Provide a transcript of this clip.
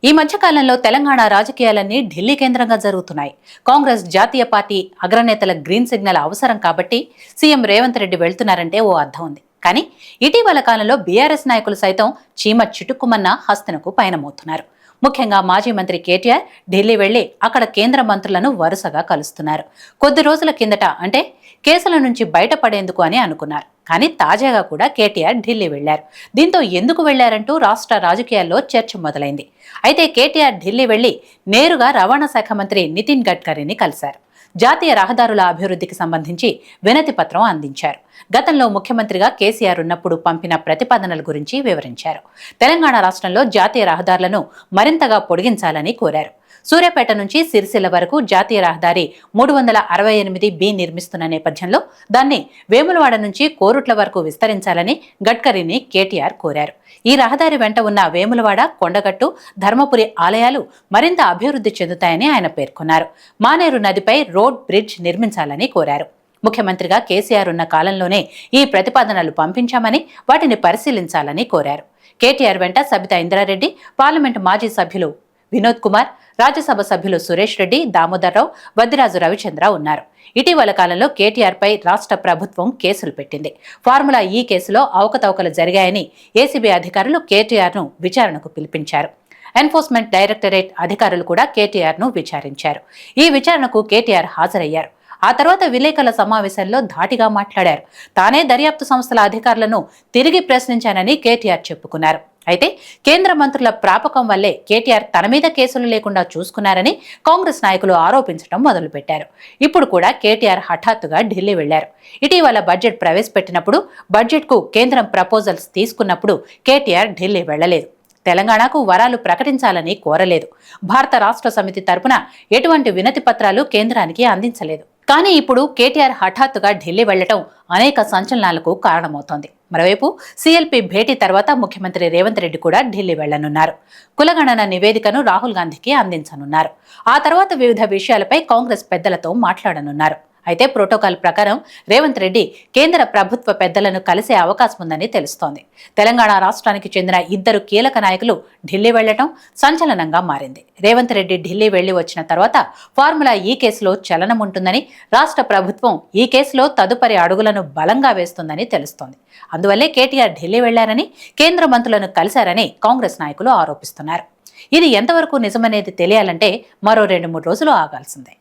ఈ మధ్యకాలంలో తెలంగాణ రాజకీయాలన్నీ ఢిల్లీ కేంద్రంగా జరుగుతున్నాయి. కాంగ్రెస్ జాతీయ పార్టీ అగ్రనేతల గ్రీన్ సిగ్నల్ అవసరం కాబట్టి సీఎం రేవంత్ రెడ్డి వెళ్తున్నారంటే ఓ అర్థం ఉంది. కానీ ఇటీవల కాలంలో బీఆర్ఎస్ నాయకులు సైతం చీమ చిటుక్కుమన్న హస్తనకు పయనమవుతున్నారు. ముఖ్యంగా మాజీ మంత్రి కేటీఆర్ ఢిల్లీ వెళ్లి అక్కడ కేంద్ర మంత్రులను వరుసగా కలుస్తున్నారు. కొద్ది రోజుల కిందట అంటే కేసుల నుంచి బయటపడేందుకు అని అనుకున్నారు. కానీ తాజాగా కూడా కేటీఆర్ ఢిల్లీ వెళ్లారు. దీంతో ఎందుకు వెళ్లారంటూ రాష్ట్ర రాజకీయాల్లో చర్చ మొదలైంది. అయితే కేటీఆర్ ఢిల్లీ వెళ్లి నేరుగా రవాణా శాఖ మంత్రి నితిన్ గడ్కరీని కలిశారు. జాతీయ రహదారుల అభివృద్ధికి సంబంధించి వినతి పత్రం అందించారు. గతంలో ముఖ్యమంత్రిగా కేసీఆర్ ఉన్నప్పుడు పంపిన ప్రతిపాదనల గురించి వివరించారు. తెలంగాణ రాష్ట్రంలో జాతీయ రహదారులను మరింతగా పొడిగించాలని కోరారు. సూర్యాపేట నుంచి సిరిసిల్ల వరకు జాతీయ రహదారి 368B నిర్మిస్తున్న నేపథ్యంలో దాన్ని వేములవాడ నుంచి కోరుట్ల వరకు విస్తరించాలని గడ్కరీని కేటీఆర్ కోరారు. ఈ రహదారి వెంట ఉన్న వేములవాడ, కొండగట్టు, ధర్మపురి ఆలయాలు మరింత అభివృద్ధి చెందుతాయని ఆయన పేర్కొన్నారు. మానేరు నదిపై రోడ్, బ్రిడ్జ్ నిర్మించాలని కోరారు. ముఖ్యమంత్రిగా కేసీఆర్ ఉన్న కాలంలోనే ఈ ప్రతిపాదనలు పంపించామని వాటిని పరిశీలించాలని కోరారు. కేటీఆర్ వెంట సబితా ఇంద్రారెడ్డి, పార్లమెంటు మాజీ సభ్యులు వినోద్ కుమార్, రాజ్యసభ సభ్యులు సురేష్ రెడ్డి, దామోదర్రావు, వద్దిరాజు రవిచంద్ర ఉన్నారు. ఇటీవల కాలంలో కేటీఆర్ పై రాష్ట్ర ప్రభుత్వం కేసులు పెట్టింది. ఫార్ములా ఈ కేసులో అవకతవకలు జరిగాయని ఏసీబీ అధికారులు కేటీఆర్ ను విచారణకు పిలిపించారు. ఎన్ఫోర్స్మెంట్ డైరెక్టరేట్ అధికారులు కూడా కేటీఆర్ ను విచారించారు. ఈ విచారణకు కేటీఆర్ హాజరయ్యారు. ఆ తర్వాత విలేకరుల సమావేశంలో ధాటిగా మాట్లాడారు. తానే దర్యాప్తు సంస్థల అధికారులను తిరిగి ప్రశ్నించానని కేటీఆర్ చెప్పుకున్నారు. అయితే కేంద్ర మంత్రుల ప్రాపకం వల్లే కేటీఆర్ తన మీద కేసులు లేకుండా చూసుకున్నారని కాంగ్రెస్ నాయకులు ఆరోపించడం మొదలుపెట్టారు. ఇప్పుడు కూడా కేటీఆర్ హఠాత్తుగా ఢిల్లీ వెళ్లారు. ఇటీవల బడ్జెట్ ప్రవేశపెట్టినప్పుడు, బడ్జెట్కు కేంద్రం ప్రపోజల్స్ తీసుకున్నప్పుడు కేటీఆర్ ఢిల్లీ వెళ్లలేదు. తెలంగాణకు వరాలు ప్రకటించాలని కోరలేదు. భారత రాష్ట్ర సమితి తరపున ఎటువంటి వినతి పత్రాలు కేంద్రానికి అందించలేదు. కానీ ఇప్పుడు కేటీఆర్ హఠాత్తుగా ఢిల్లీ వెళ్లటం అనేక సంచలనాలకు కారణమవుతోంది. మరోవైపు సీఎల్పీ భేటీ తర్వాత ముఖ్యమంత్రి రేవంత్ రెడ్డి కూడా ఢిల్లీ వెళ్లనున్నారు. కులగణన నివేదికను రాహుల్ గాంధీకి అందించనున్నారు. ఆ తర్వాత వివిధ విషయాలపై కాంగ్రెస్ పెద్దలతో మాట్లాడనున్నారు. అయితే ప్రోటోకాల్ ప్రకారం రేవంత్ రెడ్డి కేంద్ర ప్రభుత్వ పెద్దలను కలిసే అవకాశం ఉందని తెలుస్తోంది. తెలంగాణ రాష్ట్రానికి చెందిన ఇద్దరు కీలక నాయకులు ఢిల్లీ వెళ్లటం సంచలనంగా మారింది. రేవంత్ రెడ్డి ఢిల్లీ వెళ్లి వచ్చిన తర్వాత ఫార్ములా ఈ కేసులో చలనం ఉంటుందని, రాష్ట్ర ప్రభుత్వం ఈ కేసులో తదుపరి అడుగులను బలంగా వేస్తుందని తెలుస్తోంది. అందువల్లే కేటీఆర్ ఢిల్లీ వెళ్లారని, కేంద్ర మంత్రులను కలిశారని కాంగ్రెస్ నాయకులు ఆరోపిస్తున్నారు. ఇది ఎంతవరకు నిజమనేది తెలియాలంటే మరో 2-3 రోజులు ఆగాల్సిందే.